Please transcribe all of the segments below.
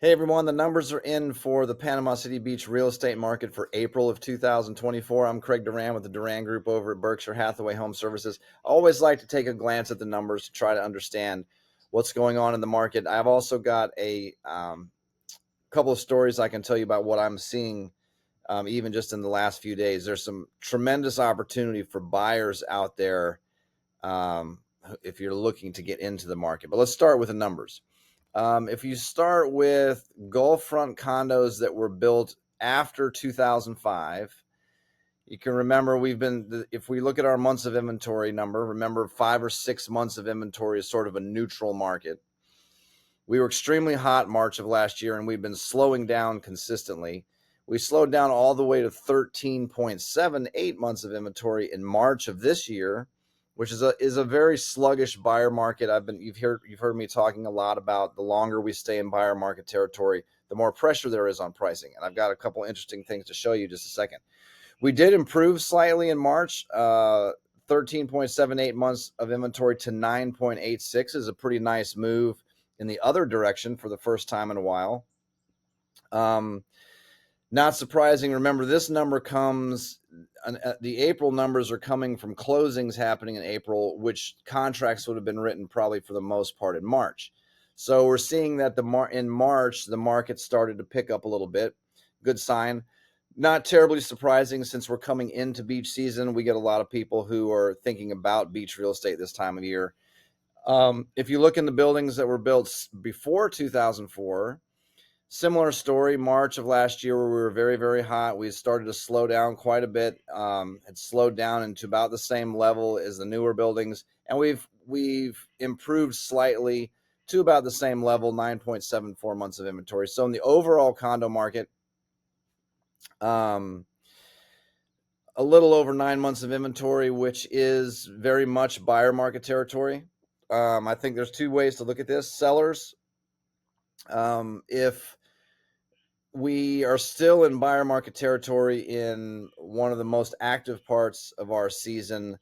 Hey everyone, the numbers are in for the Panama City Beach real estate market for April of 2024. I'm Craig Duran with the Duran Group over at Berkshire Hathaway Home Services. I always like to take a glance at the numbers to try to understand what's going on in the market. I've also got a couple of stories I can tell you about what I'm seeing even just in the last few days. There's some tremendous opportunity for buyers out there um, if you're looking to get into the market. But let's start with the numbers. If you start with Gulf front condos that were built after 2005, you can remember if we look at our months of inventory number, remember 5 or 6 months of inventory is sort of a neutral market. We were extremely hot March of last year, and we've been slowing down consistently. We slowed down all the way to 13.78 months of inventory in March of this year, which is a very sluggish buyer market. You've heard me talking a lot about the longer we stay in buyer market territory, the more pressure there is on pricing. And I've got a couple interesting things to show you just a second. We did improve slightly in March. 13.78 months of inventory to 9.86 is a pretty nice move in the other direction for the first time in a while. Not surprising. Remember, this number comes, the April numbers are coming from closings happening in April, which contracts would have been written probably for the most part in March. So we're seeing that in March, the market started to pick up a little bit. Good sign. Not terribly surprising since we're coming into beach season. We get a lot of people who are thinking about beach real estate this time of year. If you look in the buildings that were built before 2004, similar story. March of last year, where we were very, very hot, we started to slow down quite a bit. Had slowed down into about the same level as the newer buildings, and we've improved slightly to about the same level, 9.74 months of inventory. So in the overall condo market, a little over 9 months of inventory, which is very much buyer market territory. I think there's two ways to look at this. Sellers, if we are still in buyer market territory in one of the most active parts of our season,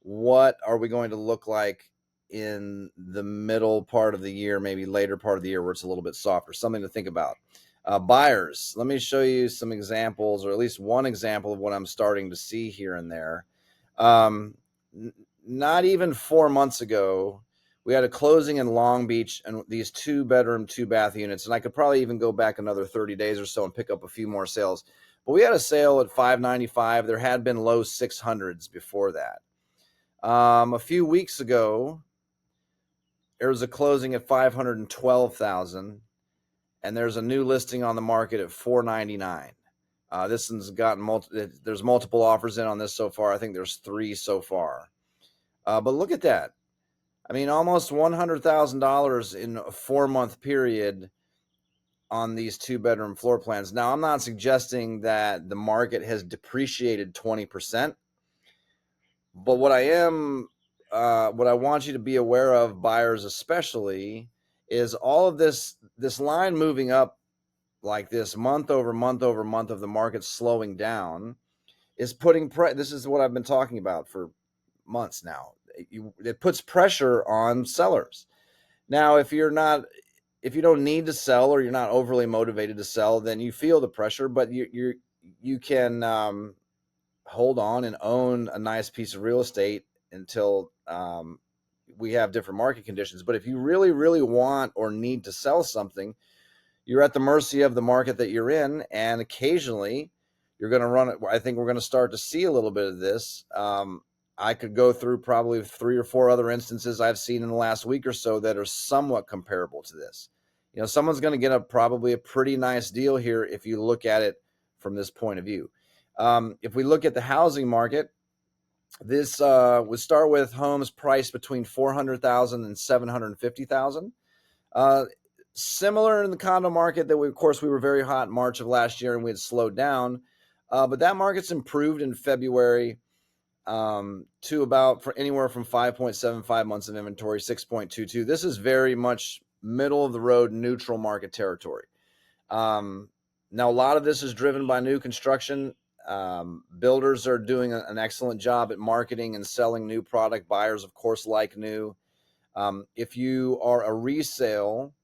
what are we going to look like in the middle part of the year, maybe later part of the year where it's a little bit softer? Something to think about. Buyers, let me show you some examples, or at least one example of what I'm starting to see here and there. Not even 4 months ago, we had a closing in Long Beach and these 2-bedroom, 2-bath units. And I could probably even go back another 30 days or so and pick up a few more sales. But we had a sale at $595. There had been low 600s before that. A few weeks ago, there was a closing at $512,000. And there's a new listing on the market at $499. This one's gotten there's multiple offers in on this so far. I think there's 3 so far. But look at that. I mean, almost $100,000 in a 4-month period on these 2-bedroom floor plans. Now, I'm not suggesting that the market has depreciated 20%, but what I want you to be aware of, buyers especially, is all of this line moving up like this month over month over month of the market slowing down is putting this is what I've been talking about for months now. It puts pressure on sellers. Now, if you don't need to sell, or you're not overly motivated to sell, then you feel the pressure, but you can hold on and own a nice piece of real estate until we have different market conditions. But if you really, really want or need to sell something, you're at the mercy of the market that you're in, and occasionally you're going to run it. I think we're going to start to see a little bit of this. I could go through probably 3 or 4 other instances I've seen in the last week or so that are somewhat comparable to this. You know, someone's going to get probably a pretty nice deal here if you look at it from this point of view. If we look at the housing market, this would start with homes priced between $400,000 and $750,000. Similar in the condo market that of course we were very hot in March of last year and we had slowed down, but that market's improved in February to about for anywhere from 5.75 months of inventory, 6.22. This is very much middle of the road, neutral market territory. Now, a lot of this is driven by new construction. Builders are doing an excellent job at marketing and selling new product. Buyers, of course, like new. If you are a resale,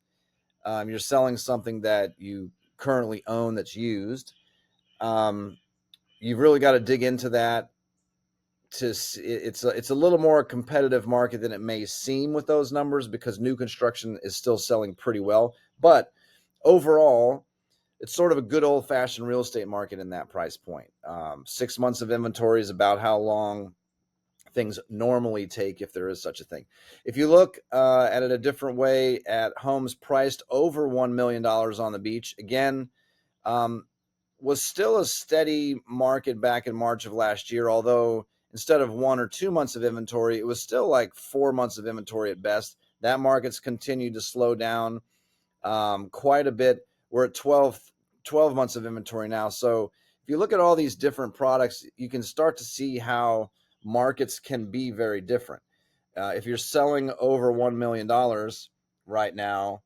you're selling something that you currently own that's used. You've really got to dig into that. It's a little more competitive market than it may seem with those numbers, because new construction is still selling pretty well. But overall, it's sort of a good old-fashioned real estate market in that price point. 6 months of inventory is about how long things normally take, if there is such a thing. If you look at it a different way, at homes priced over $1 million on the beach, again, was still a steady market back in March of last year, although instead of 1 or 2 months of inventory, it was still like 4 months of inventory at best. That market's continued to slow down quite a bit. We're at 12 months of inventory now. So if you look at all these different products, you can start to see how markets can be very different. If you're selling over $1 million right now,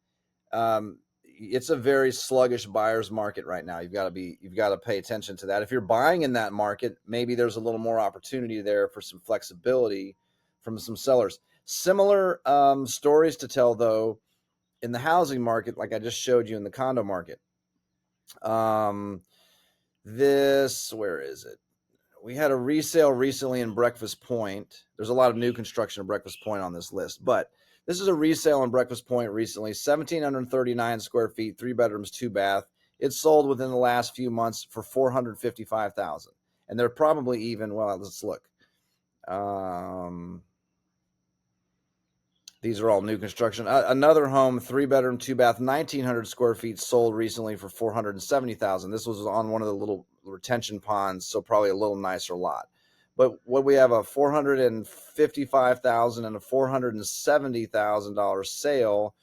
it's a very sluggish buyer's market right now. You've got to pay attention to that. If you're buying in that market, maybe there's a little more opportunity there for some flexibility from some sellers. Similar stories to tell, though, in the housing market, like I just showed you in the condo market. Where is it? We had a resale recently in Breakfast Point. There's a lot of new construction in Breakfast Point on this list, but this is a resale in Breakfast Point recently, 1,739 square feet, 3 bedrooms, 2 bath. It sold within the last few months for $455,000. And they're probably even, well, let's look. These are all new construction. Another home, 3 bedroom, 2 bath, 1,900 square feet, sold recently for $470,000. This was on one of the little retention ponds, so probably a little nicer lot. But what we have, a $455,000 and a $470,000 sale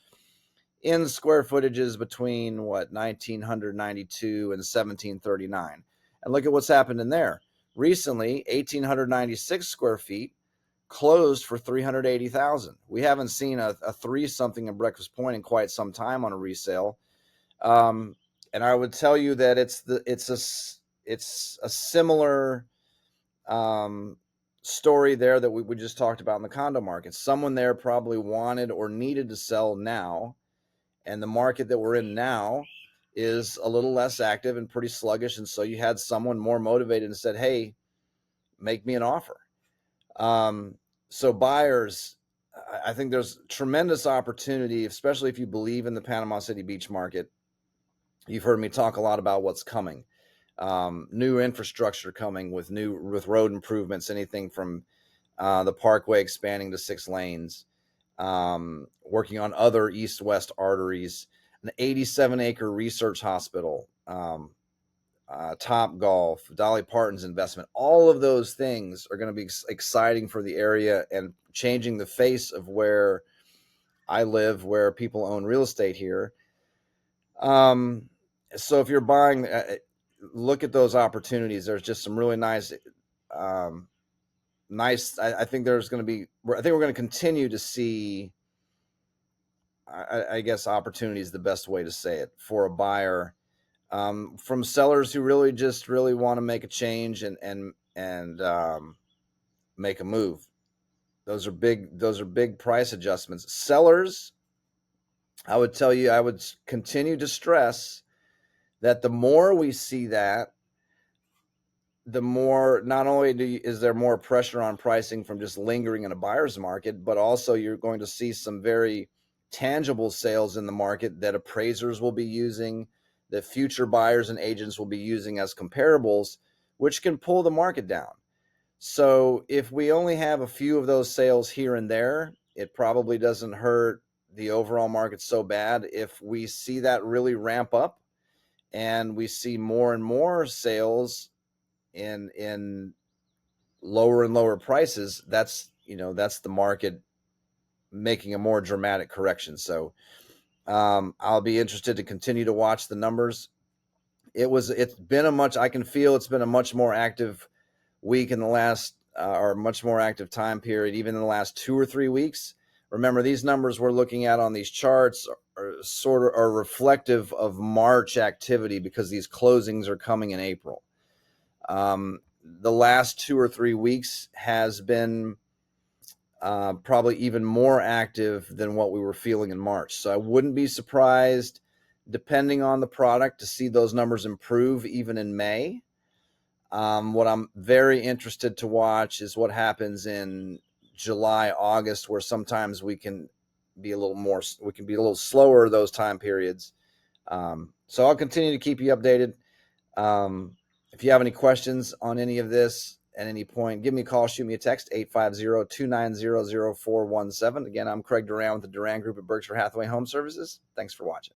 in square footages between 1,992 and 1,739. And look at what's happened in there. Recently, 1,896 square feet closed for $380,000. We haven't seen a 3-something in Breakfast Point in quite some time on a resale. And I would tell you that it's a similar story there that we just talked about in the condo market. Someone there probably wanted or needed to sell now, and the market that we're in now is a little less active and pretty sluggish, and so you had someone more motivated and said, hey, make me an offer. So buyers, I think there's tremendous opportunity, especially if you believe in the Panama City Beach market. You've heard me talk a lot about what's coming. New infrastructure coming with road improvements, anything from the Parkway expanding to 6 lanes, working on other east-west arteries, an 87-acre research hospital, Top Golf, Dolly Parton's investment. All of those things are going to be exciting for the area and changing the face of where I live, where people own real estate here. So if you're buying, look at those opportunities. There's just some really nice. I think there's going to be. I think we're going to continue to see. I guess opportunity is the best way to say it for a buyer. From sellers who really want to make a change and make a move. Those are big price adjustments. Sellers, I would tell you, I would continue to stress that the more we see that, the more, not only is there more pressure on pricing from just lingering in a buyer's market, but also you're going to see some very tangible sales in the market that appraisers will be using, that future buyers and agents will be using as comparables, which can pull the market down. So if we only have a few of those sales here and there, it probably doesn't hurt the overall market so bad. If we see that really ramp up and we see more and more sales in lower and lower prices, that's the market making a more dramatic correction. So I'll be interested to continue to watch the numbers. It's been a much more active week in the last, or much more active time period, even in the last 2 or 3 weeks. Remember, these numbers we're looking at on these charts are reflective of March activity, because these closings are coming in April. The last 2 or 3 weeks has been probably even more active than what we were feeling in March. So I wouldn't be surprised, depending on the product, to see those numbers improve even in May. What I'm very interested to watch is what happens in July, August, where sometimes we can be a little slower those time periods. So I'll continue to keep you updated. If you have any questions on any of this at any point, give me a call, shoot me a text, 850-290-0417. Again, I'm Craig Duran with the Duran Group at Berkshire Hathaway Home Services. Thanks for watching.